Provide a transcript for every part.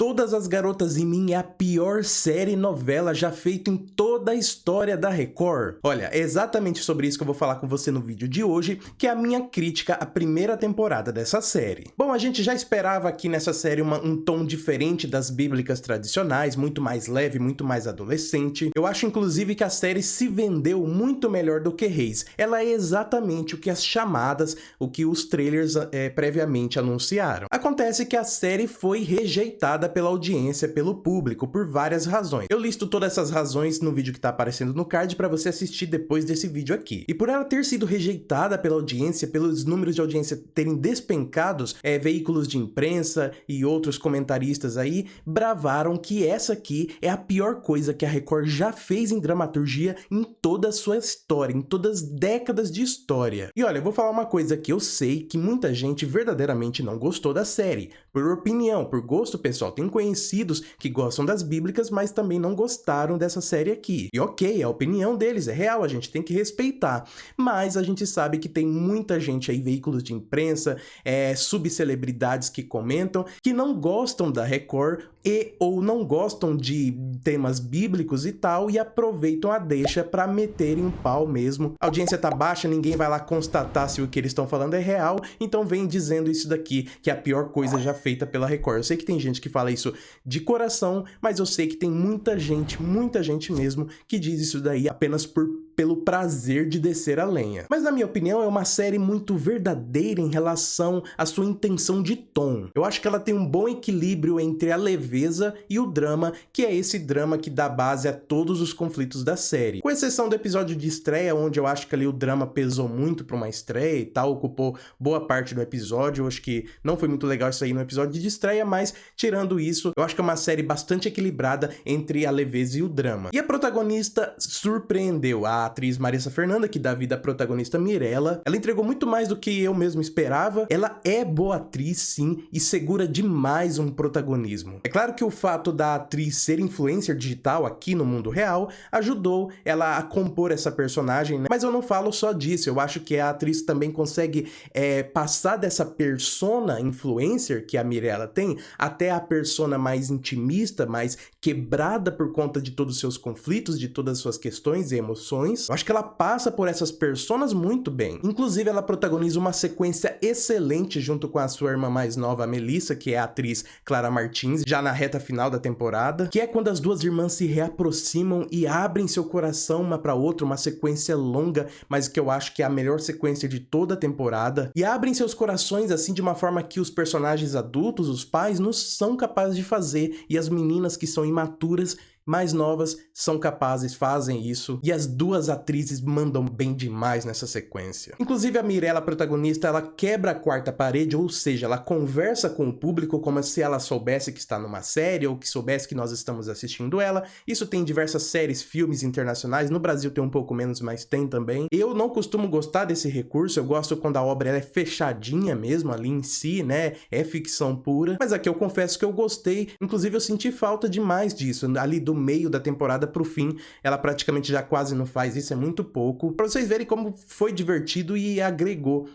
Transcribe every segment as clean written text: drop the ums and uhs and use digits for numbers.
Todas as Garotas em Mim é a pior série novela já feita em toda a história da Record? Olha, é exatamente sobre isso que eu vou falar com você no vídeo de hoje, que é a minha crítica à primeira temporada dessa série. Bom, a gente já esperava aqui nessa série um tom diferente das bíblicas tradicionais, muito mais leve, muito mais adolescente. Eu acho inclusive que a série se vendeu muito melhor do que Reis. Ela é exatamente o que as chamadas, o que os trailers previamente anunciaram. Acontece que a série foi rejeitada pela audiência, pelo público, por várias razões. Eu listo todas essas razões no vídeo que tá aparecendo no card para você assistir depois desse vídeo aqui. E por ela ter sido rejeitada pela audiência, pelos números de audiência terem despencados, veículos de imprensa e outros comentaristas aí bravaram que essa aqui é a pior coisa que a Record já fez em dramaturgia em toda a sua história, em todas as décadas de história. E olha, eu vou falar uma coisa que eu sei que muita gente verdadeiramente não gostou da série. Por opinião, por gosto pessoal, tem conhecidos que gostam das bíblicas, mas também não gostaram dessa série aqui. E ok, a opinião deles é real, a gente tem que respeitar. Mas a gente sabe que tem muita gente aí, veículos de imprensa, subcelebridades que comentam, que não gostam da Record ou não gostam de temas bíblicos e tal, e aproveitam a deixa pra meterem um pau mesmo. A audiência tá baixa, ninguém vai lá constatar se o que eles estão falando é real, então vem dizendo isso daqui, que é a pior coisa já feita pela Record. Eu sei que tem gente que fala isso de coração, mas eu sei que tem muita gente mesmo, que diz isso daí apenas pelo prazer de descer a lenha. Mas na minha opinião é uma série muito verdadeira em relação à sua intenção de tom. Eu acho que ela tem um bom equilíbrio entre a leveza e o drama, que é esse drama que dá base a todos os conflitos da série. Com exceção do episódio de estreia, onde eu acho que ali o drama pesou muito para uma estreia e tal, ocupou boa parte do episódio. Eu acho que não foi muito legal isso aí no episódio de estreia, mas tirando isso, eu acho que é uma série bastante equilibrada entre a leveza e o drama. E a protagonista surpreendeu. A atriz Marissa Fernanda, que dá vida à protagonista Mirella, ela entregou muito mais do que eu mesmo esperava. Ela é boa atriz, sim, e segura demais um protagonismo. É claro que o fato da atriz ser influencer digital aqui no mundo real ajudou ela a compor essa personagem, né? Mas eu não falo só disso, eu acho que a atriz também consegue passar dessa persona influencer que a Mirella tem até a persona mais intimista, mais quebrada por conta de todos os seus conflitos, de todas as suas questões e emoções. Eu acho que ela passa por essas personas muito bem. Inclusive, ela protagoniza uma sequência excelente junto com a sua irmã mais nova, a Melissa, que é a atriz Clara Martins, já na reta final da temporada, que é quando as duas irmãs se reaproximam e abrem seu coração uma para outra, uma sequência longa, mas que eu acho que é a melhor sequência de toda a temporada, e abrem seus corações assim de uma forma que os personagens adultos, os pais, não são capazes de fazer, e as meninas que são imaturas, mais novas, são capazes, fazem isso, e as duas atrizes mandam bem demais nessa sequência. Inclusive a Mirella, protagonista, ela quebra a quarta parede, ou seja, ela conversa com o público como se ela soubesse que está numa série, ou que soubesse que nós estamos assistindo ela. Isso tem em diversas séries, filmes internacionais, no Brasil tem um pouco menos, mas tem também. Eu não costumo gostar desse recurso, eu gosto quando a obra é fechadinha mesmo, ali em si, né, é ficção pura, mas aqui eu confesso que eu gostei, inclusive eu senti falta demais disso, ali do meio da temporada pro fim, ela praticamente já quase não faz isso, é muito pouco, pra vocês verem como foi divertido e agregou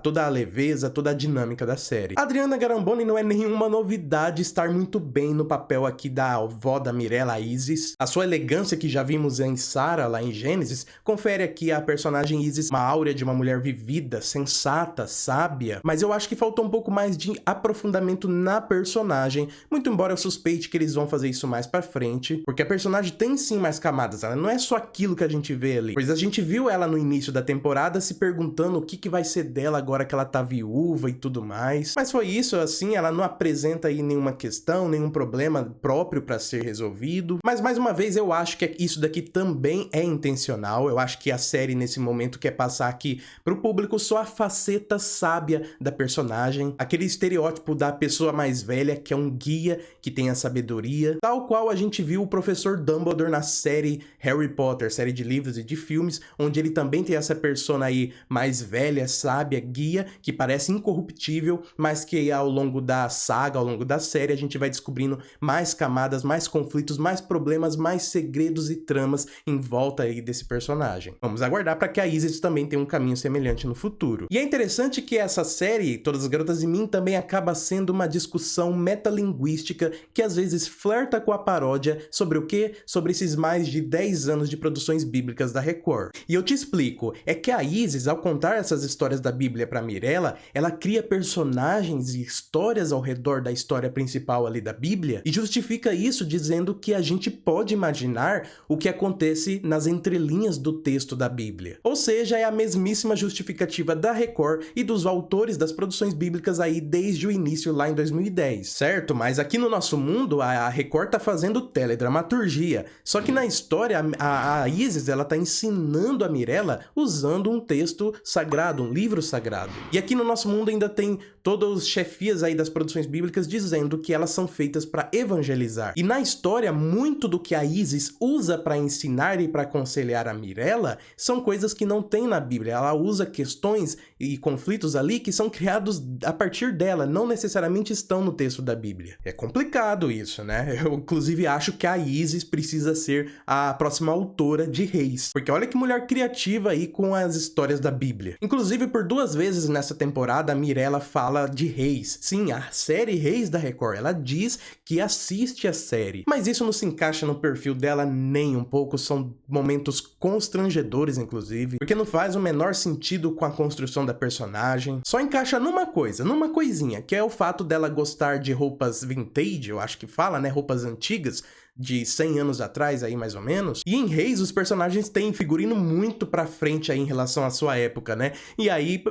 toda a leveza, toda a dinâmica da série. A Adriana Garamboni não é nenhuma novidade estar muito bem no papel aqui da avó da Mirella, a Isis. A sua elegância que já vimos em Sarah, lá em Gênesis, confere aqui a personagem Isis uma áurea de uma mulher vivida, sensata, sábia, mas eu acho que faltou um pouco mais de aprofundamento na personagem, muito embora eu suspeite que eles vão fazer isso mais pra frente, porque a personagem tem sim mais camadas, ela não é só aquilo que a gente vê ali. Pois a gente viu ela no início da temporada se perguntando o que vai ser dela agora que ela tá viúva e tudo mais. Mas foi isso, assim, ela não apresenta aí nenhuma questão, nenhum problema próprio pra ser resolvido. Mas mais uma vez eu acho que isso daqui também é intencional, eu acho que a série nesse momento quer passar aqui pro público só a faceta sábia da personagem, aquele estereótipo da pessoa mais velha que é um guia, que tem a sabedoria, tal qual a gente viu o professor Dumbledore na série Harry Potter, série de livros e de filmes, onde ele também tem essa persona aí mais velha, sábia, guia, que parece incorruptível, mas que ao longo da saga, ao longo da série, a gente vai descobrindo mais camadas, mais conflitos, mais problemas, mais segredos e tramas em volta aí desse personagem. Vamos aguardar para que a Isis também tenha um caminho semelhante no futuro. E é interessante que essa série, Todas as Garotas em Mim, também acaba sendo uma discussão metalinguística que às vezes flerta com a paródia sobre o quê? Sobre esses mais de 10 anos de produções bíblicas da Record. E eu te explico, é que a Isis, ao contar essas histórias da Bíblia para Mirella, ela cria personagens e histórias ao redor da história principal ali da Bíblia e justifica isso dizendo que a gente pode imaginar o que acontece nas entrelinhas do texto da Bíblia. Ou seja, é a mesmíssima justificativa da Record e dos autores das produções bíblicas aí desde o início lá em 2010, certo? Mas aqui no nosso mundo, a Record tá fazendo teledramaturgia. Só que na história, a Isis, ela tá ensinando a Mirella usando um texto sagrado, um livro sagrado. E aqui no nosso mundo ainda tem todos os chefias aí das produções bíblicas dizendo que elas são feitas para evangelizar. E na história, muito do que a Isis usa para ensinar e para aconselhar a Mirella são coisas que não tem na Bíblia. Ela usa questões e conflitos ali que são criados a partir dela, não necessariamente estão no texto da Bíblia. É complicado isso, né? Eu, inclusive, acho que a Isis precisa ser a próxima autora de Reis. Porque olha que mulher criativa aí com as histórias da Bíblia. Inclusive, por 2 vezes nessa temporada, a Mirella fala de Reis. Sim, a série Reis da Record. Ela diz que assiste a série. Mas isso não se encaixa no perfil dela nem um pouco. São momentos constrangedores, inclusive. Porque não faz o menor sentido com a construção da personagem. Só encaixa numa coisa, numa coisinha, que é o fato dela gostar de roupas vintage, eu acho que fala, né? Roupas antigas, de 100 anos atrás aí mais ou menos. E em Reis os personagens têm figurino muito pra frente aí em relação à sua época, né? E aí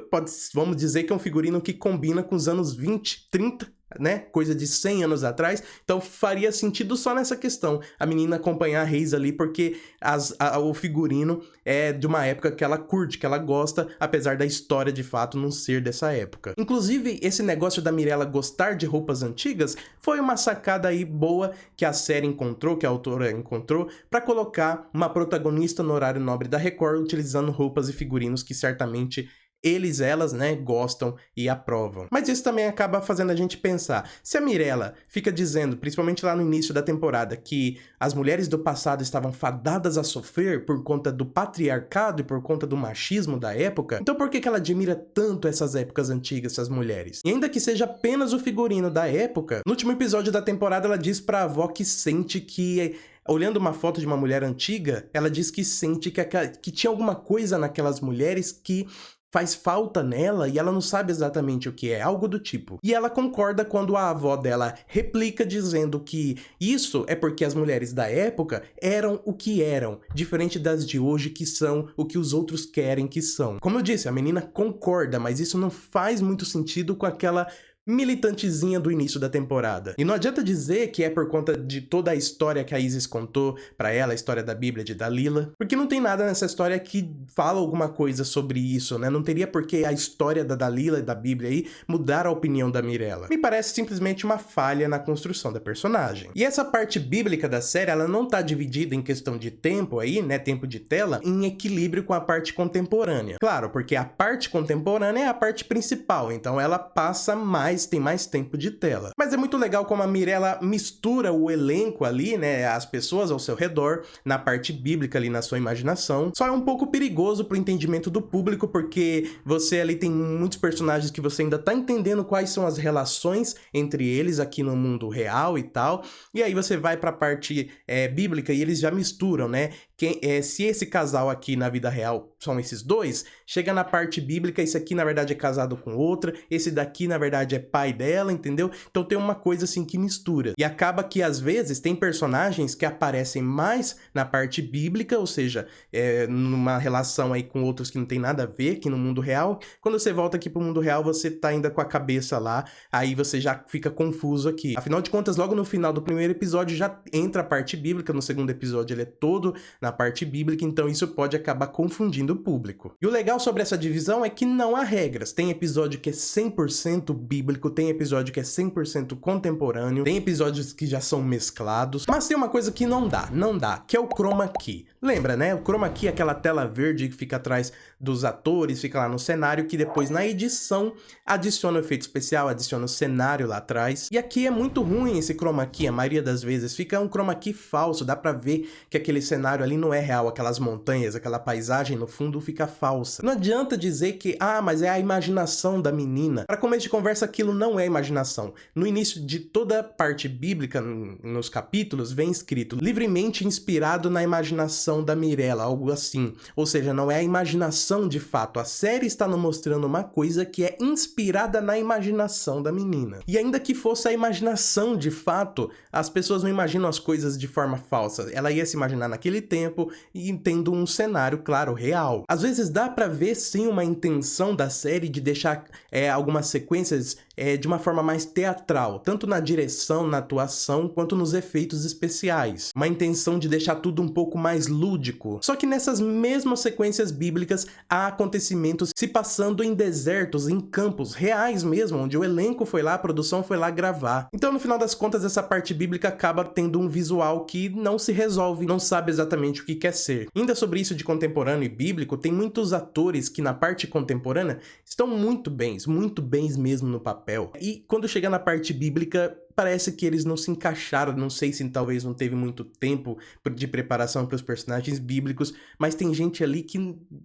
vamos dizer que é um figurino que combina com os anos 20, 30, né? Coisa de 100 anos atrás. Então faria sentido só nessa questão a menina acompanhar a Reis ali, porque o figurino é de uma época que ela curte, que ela gosta, apesar da história de fato não ser dessa época. Inclusive, esse negócio da Mirella gostar de roupas antigas foi uma sacada aí boa que a série encontrou, que a autora encontrou, para colocar uma protagonista no horário nobre da Record utilizando roupas e figurinos que certamente elas, né, gostam e aprovam. Mas isso também acaba fazendo a gente pensar, se a Mirella fica dizendo, principalmente lá no início da temporada, que as mulheres do passado estavam fadadas a sofrer por conta do patriarcado e por conta do machismo da época, então por que ela admira tanto essas épocas antigas, essas mulheres? E ainda que seja apenas o figurino da época, no último episódio da temporada ela diz pra avó que sente que olhando uma foto de uma mulher antiga, ela diz que sente que tinha alguma coisa naquelas mulheres que faz falta nela e ela não sabe exatamente o que é, algo do tipo. E ela concorda quando a avó dela replica dizendo que isso é porque as mulheres da época eram o que eram, diferente das de hoje que são o que os outros querem que são. Como eu disse, a menina concorda, mas isso não faz muito sentido com aquela militantezinha do início da temporada. E não adianta dizer que é por conta de toda a história que a Isis contou pra ela, a história da Bíblia de Dalila, porque não tem nada nessa história que fala alguma coisa sobre isso, né? Não teria por que a história da Dalila e da Bíblia aí mudar a opinião da Mirella. Me parece simplesmente uma falha na construção da personagem. E essa parte bíblica da série, ela não tá dividida em questão de tempo aí, né? Tempo de tela, em equilíbrio com a parte contemporânea. Claro, porque a parte contemporânea é a parte principal, então ela passa tem mais tempo de tela. Mas é muito legal como a Mirella mistura o elenco ali, né, as pessoas ao seu redor, na parte bíblica ali na sua imaginação. Só é um pouco perigoso pro entendimento do público, porque você ali tem muitos personagens que você ainda tá entendendo quais são as relações entre eles aqui no mundo real e tal, e aí você vai pra parte bíblica e eles já misturam, né? Se esse casal aqui na vida real são esses dois, chega na parte bíblica, esse aqui na verdade é casado com outra, esse daqui na verdade é pai dela, entendeu? Então tem uma coisa assim que mistura. E acaba que às vezes tem personagens que aparecem mais na parte bíblica, ou seja, numa relação aí com outros que não tem nada a ver aqui no mundo real. Quando você volta aqui pro mundo real, você tá ainda com a cabeça lá, aí você já fica confuso aqui. Afinal de contas, logo no final do primeiro episódio já entra a parte bíblica, no segundo episódio ele é todo na parte bíblica, então isso pode acabar confundindo o público. E o legal sobre essa divisão é que não há regras. Tem episódio que é 100% bíblico, tem episódio que é 100% contemporâneo, tem episódios que já são mesclados, mas tem uma coisa que não dá, que é o chroma key. Lembra, né? O chroma key é aquela tela verde que fica atrás dos atores, fica lá no cenário, que depois na edição adiciona o efeito especial, adiciona o cenário lá atrás. E aqui é muito ruim esse chroma key, a maioria das vezes fica um chroma key falso, dá pra ver que aquele cenário ali não é real, aquelas montanhas, aquela paisagem no fundo fica falsa. Não adianta dizer que, mas é a imaginação da menina. Para começo de conversa, aquilo não é imaginação. No início de toda a parte bíblica, nos capítulos, vem escrito livremente inspirado na imaginação da Mirella, algo assim. Ou seja, não é a imaginação de fato. A série está nos mostrando uma coisa que é inspirada na imaginação da menina. E ainda que fosse a imaginação de fato, as pessoas não imaginam as coisas de forma falsa. Ela ia se imaginar naquele tempo e tendo um cenário, claro, real. Às vezes dá pra ver sim uma intenção da série de deixar algumas sequências de uma forma mais teatral, tanto na direção, na atuação, quanto nos efeitos especiais. Uma intenção de deixar tudo um pouco mais lúdico. Só que nessas mesmas sequências bíblicas há acontecimentos se passando em desertos, em campos reais mesmo, onde o elenco foi lá, a produção foi lá gravar. Então, no final das contas, essa parte bíblica acaba tendo um visual que não se resolve, não sabe exatamente o que quer ser. Ainda sobre isso de contemporâneo e bíblico, tem muitos atores que na parte contemporânea estão muito bens mesmo no papel. E quando chega na parte bíblica, parece que eles não se encaixaram, não sei se talvez não teve muito tempo de preparação para os personagens bíblicos, mas tem gente ali que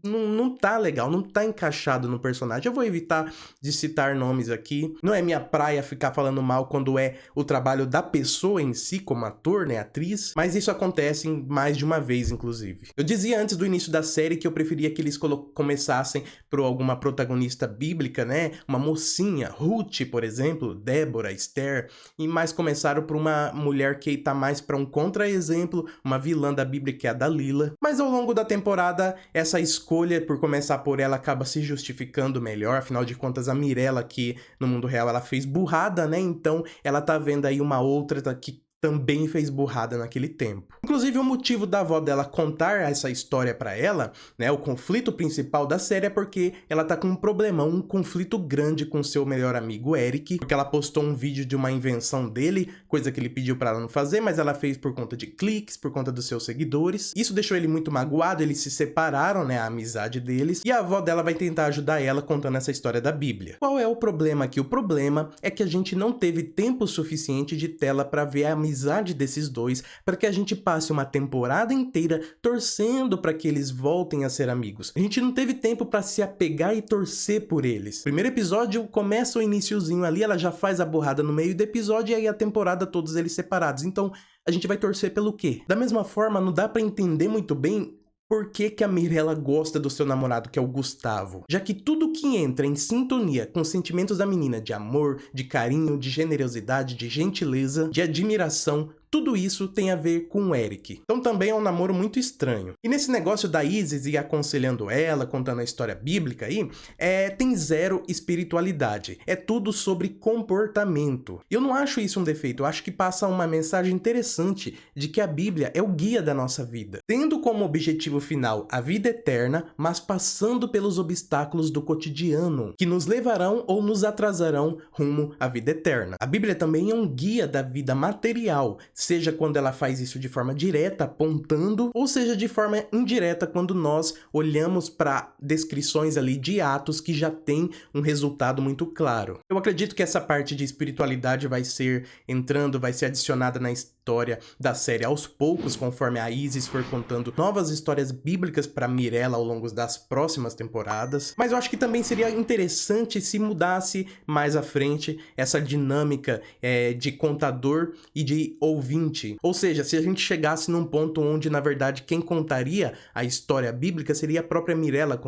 não tá legal, não tá encaixado no personagem. Eu vou evitar de citar nomes aqui, não é minha praia ficar falando mal quando é o trabalho da pessoa em si, como ator, né, atriz, mas isso acontece mais de uma vez, inclusive. Eu dizia antes do início da série que eu preferia que eles começassem por alguma protagonista bíblica, né, uma mocinha, Ruth, por exemplo, Débora, Esther, e mais começaram por uma mulher que tá mais para um contra-exemplo, uma vilã da Bíblia que é a Dalila. Mas ao longo da temporada, essa escolha por começar por ela acaba se justificando melhor, afinal de contas a Mirella aqui no mundo real ela fez burrada, né? Então ela tá vendo aí uma outra que também fez burrada naquele tempo. Inclusive, o motivo da avó dela contar essa história pra ela, né, o conflito principal da série é porque ela tá com um problemão, um conflito grande com seu melhor amigo Eric, porque ela postou um vídeo de uma invenção dele, coisa que ele pediu pra ela não fazer, mas ela fez por conta de cliques, por conta dos seus seguidores. Isso deixou ele muito magoado, eles se separaram, né, a amizade deles, e a avó dela vai tentar ajudar ela contando essa história da Bíblia. Qual é o problema aqui? O problema é que a gente não teve tempo suficiente de tela pra ver a amizade desses dois, para que a gente passe uma temporada inteira torcendo para que eles voltem a ser amigos. A gente não teve tempo para se apegar e torcer por eles. Primeiro episódio começa o iniciozinho ali, ela já faz a borrada no meio do episódio e aí a temporada todos eles separados. Então a gente vai torcer pelo quê? Da mesma forma, não dá para entender muito bem por que que a Mirella gosta do seu namorado, que é o Gustavo? Já que tudo que entra em sintonia com os sentimentos da menina de amor, de carinho, de generosidade, de gentileza, de admiração, tudo isso tem a ver com o Eric. Então também é um namoro muito estranho. E nesse negócio da Isis ir aconselhando ela, contando a história bíblica aí, tem zero espiritualidade. É tudo sobre comportamento. E eu não acho isso um defeito, eu acho que passa uma mensagem interessante de que a Bíblia é o guia da nossa vida. Tendo como objetivo final a vida eterna, mas passando pelos obstáculos do cotidiano, que nos levarão ou nos atrasarão rumo à vida eterna. A Bíblia também é um guia da vida material, seja quando ela faz isso de forma direta, apontando, ou seja de forma indireta, quando nós olhamos para descrições ali de atos que já tem um resultado muito claro. Eu acredito que essa parte de espiritualidade vai ser adicionada na história da série aos poucos, conforme a Isis for contando novas histórias bíblicas para Mirella ao longo das próximas temporadas. Mas eu acho que também seria interessante se mudasse mais à frente essa dinâmica de contador e de ouvinte. Ou seja, se a gente chegasse num ponto onde, na verdade, quem contaria a história bíblica seria a própria Mirella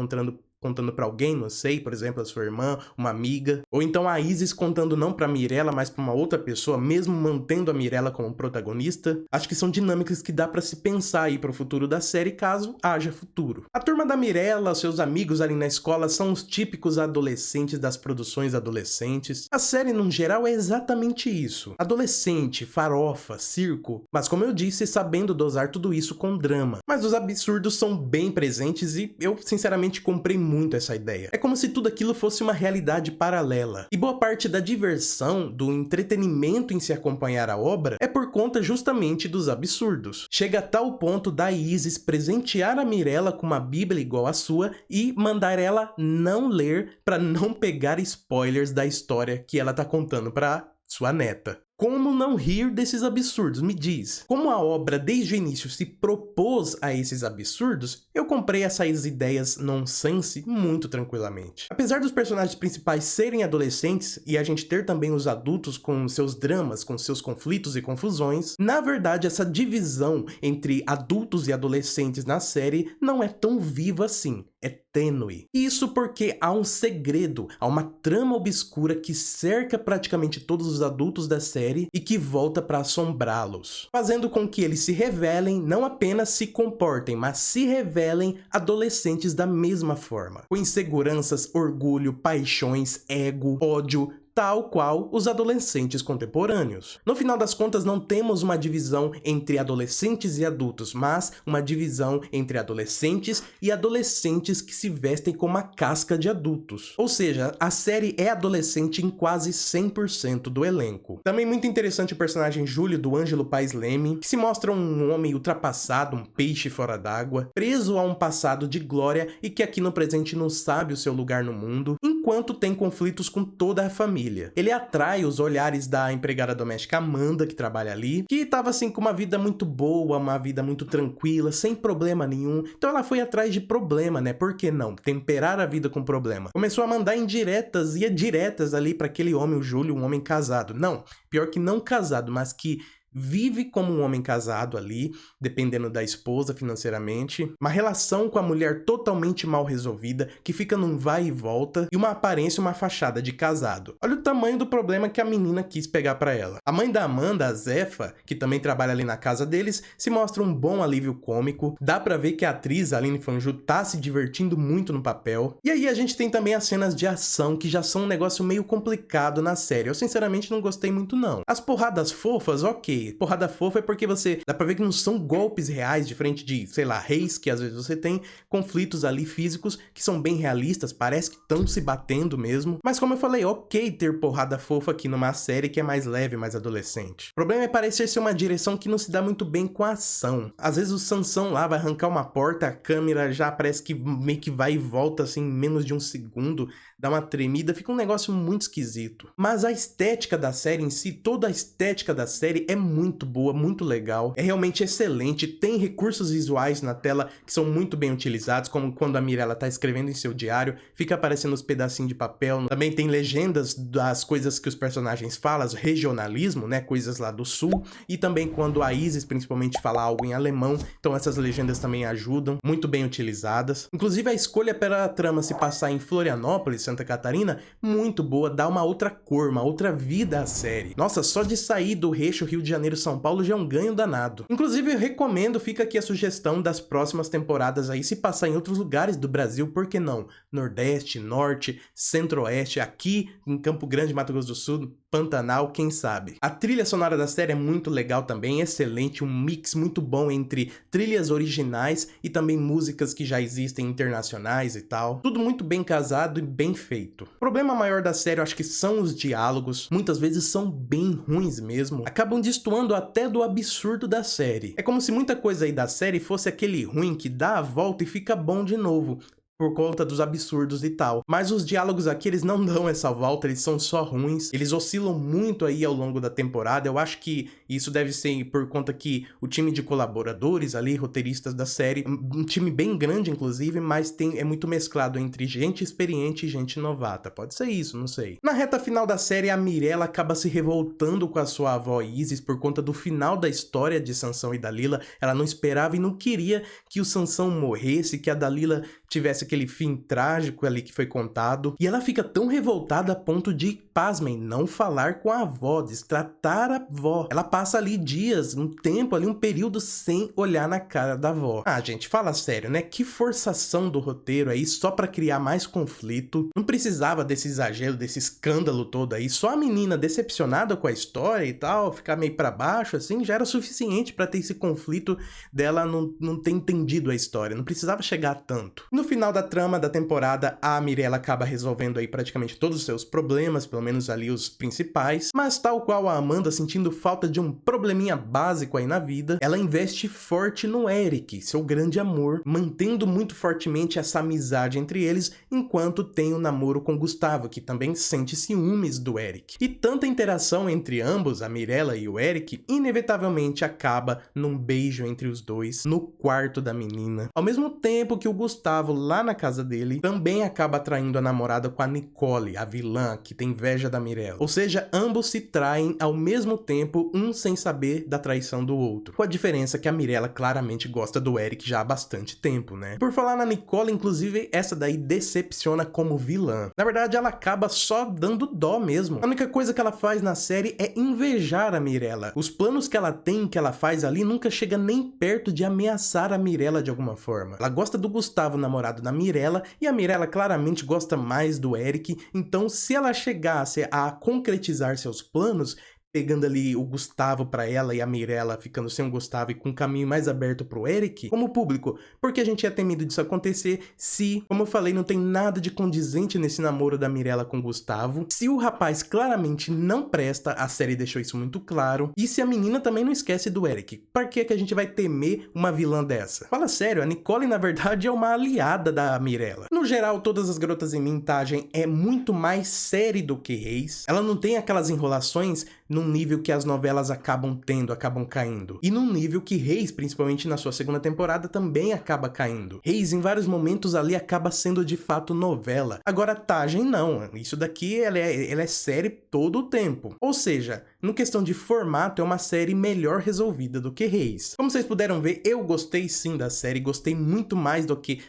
contando pra alguém, não sei, por exemplo, a sua irmã, uma amiga. Ou então a Isis contando não pra Mirella, mas pra uma outra pessoa, mesmo mantendo a Mirella como protagonista. Acho que são dinâmicas que dá pra se pensar aí pro futuro da série, caso haja futuro. A turma da Mirella, seus amigos ali na escola, são os típicos adolescentes das produções adolescentes. A série, no geral, é exatamente isso. Adolescente, farofa, circo, mas como eu disse, sabendo dosar tudo isso com drama. Mas os absurdos são bem presentes e eu, sinceramente, comprei muito essa ideia. É como se tudo aquilo fosse uma realidade paralela. E boa parte da diversão, do entretenimento em se acompanhar a obra, é por conta justamente dos absurdos. Chega a tal ponto da Isis presentear a Mirella com uma bíblia igual à sua e mandar ela não ler para não pegar spoilers da história que ela tá contando para sua neta. Como não rir desses absurdos? Me diz. Como a obra desde o início se propôs a esses absurdos, eu comprei essas ideias nonsense muito tranquilamente. Apesar dos personagens principais serem adolescentes e a gente ter também os adultos com seus dramas, com seus conflitos e confusões, na verdade essa divisão entre adultos e adolescentes na série não é tão viva assim. É tênue. Isso porque há um segredo, há uma trama obscura que cerca praticamente todos os adultos da série e que volta para assombrá-los, fazendo com que eles se revelem, não apenas se comportem, mas se revelem adolescentes da mesma forma, com inseguranças, orgulho, paixões, ego, ódio, tal qual os adolescentes contemporâneos. No final das contas, não temos uma divisão entre adolescentes e adultos, mas uma divisão entre adolescentes e adolescentes que se vestem com uma casca de adultos. Ou seja, a série é adolescente em quase 100% do elenco. Também muito interessante o personagem Júlio, do Ângelo Paes Leme, que se mostra um homem ultrapassado, um peixe fora d'água, preso a um passado de glória e que aqui no presente não sabe o seu lugar no mundo, enquanto tem conflitos com toda a família. Ele atrai os olhares da empregada doméstica Amanda, que trabalha ali, que estava assim com uma vida muito boa, uma vida muito tranquila, sem problema nenhum. Então ela foi atrás de problema, né? Por que não? Temperar a vida com problema. Começou a mandar indiretas e diretas ali para aquele homem, o Júlio, um homem casado. Não, pior que não casado, mas que vive como um homem casado ali, dependendo da esposa financeiramente, uma relação com a mulher totalmente mal resolvida, que fica num vai e volta, e uma aparência, uma fachada de casado. Olha o tamanho do problema que a menina quis pegar pra ela. A mãe da Amanda, a Zefa, que também trabalha ali na casa deles, se mostra um bom alívio cômico, dá pra ver que a atriz, Aline Fanju, tá se divertindo muito no papel. E aí a gente tem também as cenas de ação, que já são um negócio meio complicado na série. Eu sinceramente não gostei muito não. As porradas fofas, ok. Porrada fofa é porque dá pra ver que não são golpes reais, diferente de, sei lá, reis, que às vezes você tem conflitos ali físicos que são bem realistas, parece que estão se batendo mesmo. Mas como eu falei, ok ter porrada fofa aqui numa série que é mais leve, mais adolescente. O problema é parecer ser uma direção que não se dá muito bem com a ação. Às vezes o Sansão lá vai arrancar uma porta, a câmera já parece que meio que vai e volta assim em menos de um segundo, dá uma tremida, fica um negócio muito esquisito. Mas a estética da série em si, toda a estética da série é muito boa, muito legal, é realmente excelente, tem recursos visuais na tela que são muito bem utilizados, como quando a Mirella tá escrevendo em seu diário, fica aparecendo os pedacinhos de papel, também tem legendas das coisas que os personagens falam, regionalismo, né, coisas lá do sul, e também quando a Isis principalmente fala algo em alemão, então essas legendas também ajudam, muito bem utilizadas. Inclusive a escolha para a trama se passar em Florianópolis, Santa Catarina, muito boa, dá uma outra cor, uma outra vida à série. Nossa, só de sair do Eixo Rio de Janeiro São Paulo já é um ganho danado. Inclusive eu recomendo, fica aqui a sugestão das próximas temporadas aí, se passar em outros lugares do Brasil, por que não? Nordeste, Norte, Centro-Oeste, aqui em Campo Grande, Mato Grosso do Sul, Pantanal, quem sabe. A trilha sonora da série é muito legal também, excelente, um mix muito bom entre trilhas originais e também músicas que já existem internacionais e tal. Tudo muito bem casado e bem feito. O problema maior da série eu acho que são os diálogos, muitas vezes são bem ruins mesmo, acabam destoando até do absurdo da série. É como se muita coisa aí da série fosse aquele ruim que dá a volta e fica bom de novo, por conta dos absurdos e tal. Mas os diálogos aqui, eles não dão essa volta, eles são só ruins. Eles oscilam muito aí ao longo da temporada. Eu acho que isso deve ser por conta que o time de colaboradores ali, roteiristas da série, um time bem grande inclusive, mas é muito mesclado entre gente experiente e gente novata. Pode ser isso, não sei. Na reta final da série, a Mirella acaba se revoltando com a sua avó Isis por conta do final da história de Sansão e Dalila. Ela não esperava e não queria que o Sansão morresse, que a Dalila tivesse aquele fim trágico ali que foi contado, e ela fica tão revoltada a ponto de, pasmem, não falar com a avó, destratar a avó. Ela passa ali dias, um tempo ali, um período sem olhar na cara da avó. Ah, gente, fala sério, né? Que forçação do roteiro aí só pra criar mais conflito. Não precisava desse exagero, desse escândalo todo aí. Só a menina decepcionada com a história e tal, ficar meio pra baixo assim, já era suficiente pra ter esse conflito dela não ter entendido a história. Não precisava chegar a tanto. No final da trama da temporada, a Mirella acaba resolvendo aí praticamente todos os seus problemas, pelo menos ali os principais, mas tal qual a Amanda sentindo falta de um probleminha básico aí na vida, ela investe forte no Eric, seu grande amor, mantendo muito fortemente essa amizade entre eles, enquanto tem o namoro com Gustavo, que também sente ciúmes do Eric. E tanta interação entre ambos, a Mirella e o Eric, inevitavelmente acaba num beijo entre os dois no quarto da menina. Ao mesmo tempo que o Gustavo, lá na casa dele, também acaba traindo a namorada com a Nicole, a vilã, que tem inveja da Mirella. Ou seja, ambos se traem ao mesmo tempo, um sem saber da traição do outro. Com a diferença que a Mirella claramente gosta do Eric já há bastante tempo, né? Por falar na Nicole, inclusive, essa daí decepciona como vilã. Na verdade, ela acaba só dando dó mesmo. A única coisa que ela faz na série é invejar a Mirella. Os planos que ela tem, que ela faz ali, nunca chega nem perto de ameaçar a Mirella de alguma forma. Ela gosta do Gustavo, namorado da Mirella, e a Mirella claramente gosta mais do Eric, então se ela chegasse a concretizar seus planos, pegando ali o Gustavo pra ela e a Mirella ficando sem o Gustavo e com um caminho mais aberto pro Eric, como público, porque a gente ia ter medo disso acontecer se, como eu falei, não tem nada de condizente nesse namoro da Mirella com o Gustavo, se o rapaz claramente não presta, a série deixou isso muito claro, e se a menina também não esquece do Eric. Por que que a gente vai temer uma vilã dessa? Fala sério, a Nicole na verdade é uma aliada da Mirella. No geral, Todas as Garotas em Mintagem é muito mais série do que Reis, ela não tem aquelas enrolações num nível que as novelas acabam tendo, acabam caindo. E num nível que Reis, principalmente na sua segunda temporada, também acaba caindo. Reis, em vários momentos ali, acaba sendo de fato novela. Agora, Tagem não. Isso daqui, ela é série todo o tempo. Ou seja, no questão de formato, é uma série melhor resolvida do que Reis. Como vocês puderam ver, eu gostei sim da série, gostei muito mais do que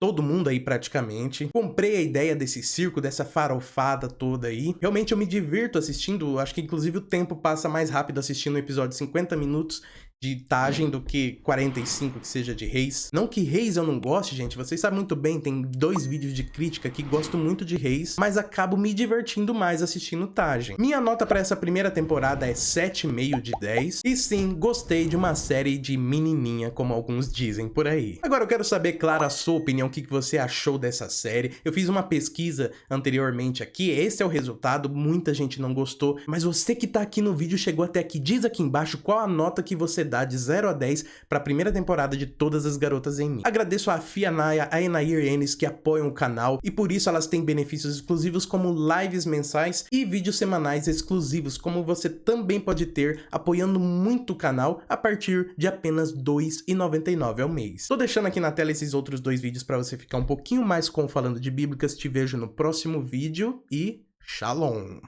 todo mundo aí praticamente. Comprei a ideia desse circo, dessa farofada toda aí. Realmente eu me divirto assistindo, acho que inclusive o tempo passa mais rápido assistindo o episódio 50 minutos de Tagem do que 45 que seja de Reis. Não que Reis eu não goste, gente, vocês sabem muito bem, tem 2 vídeos de crítica que gosto muito de Reis, mas acabo me divertindo mais assistindo Tagem. Minha nota para essa primeira temporada é 7,5 de 10, e sim, gostei de uma série de menininha, como alguns dizem por aí. Agora eu quero saber, claro, a sua opinião, o que você achou dessa série. Eu fiz uma pesquisa anteriormente aqui, esse é o resultado, muita gente não gostou, mas você que tá aqui no vídeo, chegou até aqui, diz aqui embaixo qual a nota que você dá de 0 a 10 para a primeira temporada de Todas as Garotas em Mim. Agradeço a Fia Naya, a Enair Enes que apoiam o canal e por isso elas têm benefícios exclusivos como lives mensais e vídeos semanais exclusivos, como você também pode ter apoiando muito o canal a partir de apenas R$ 2,99 ao mês. Tô deixando aqui na tela esses outros 2 vídeos para você ficar um pouquinho mais com falando de bíblicas. Te vejo no próximo vídeo e Shalom!